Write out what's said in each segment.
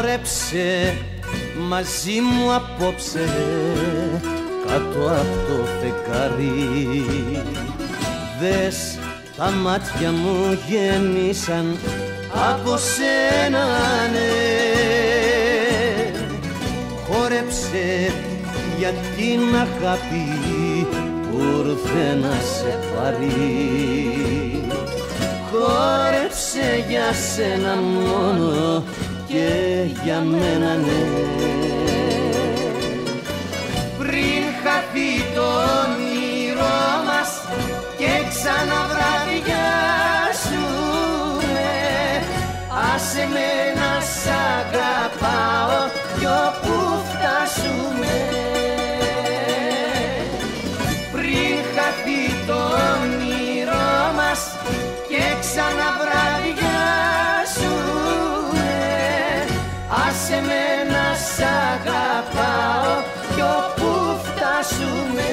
Χόρεψε μαζί μου απόψε κάτω από το φεγγάρι. Δες, τα μάτια μου γέμισαν από σένα, ναι. Χόρεψε για την αγάπη που ήρθε να σε πάρει. Χόρεψε για σένα μόνο και για μένα, ναι. Πριν χαθεί το όνειρό μας και ξαναβραδιάσουμε, άσε με να σ' αγαπάω κι όπου φτάσουμε. Πριν χαθεί το όνειρό μας και ξαναβραδιάσουμε, άσε με να σ' αγαπάω κι όπου φτάσουμε.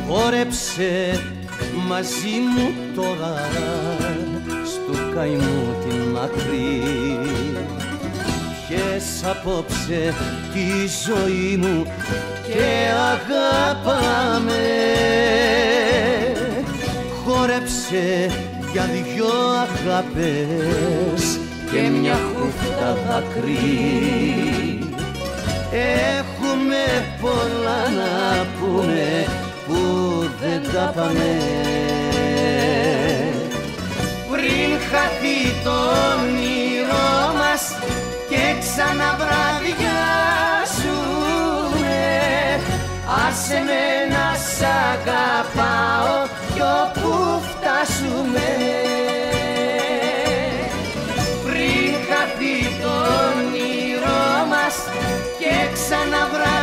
Χόρεψε μαζί μου τώρα στου καημού την άκρη. Πιες απόψε τη ζωή μου και αγάπαμε. Χόρεψε για δυο αγάπες και μια χούφτα δάκρυ. Έχουμε πολλά να πούμε που δεν τα πάμε. Πριν χαθεί το όνειρό μας και ξαναβραδιάσουμε, άσε με να σ' αγαπάω κι όπου φτάσουμε. Πριν χαθεί το όνειρό μας και ξαναβραδιάσουμε,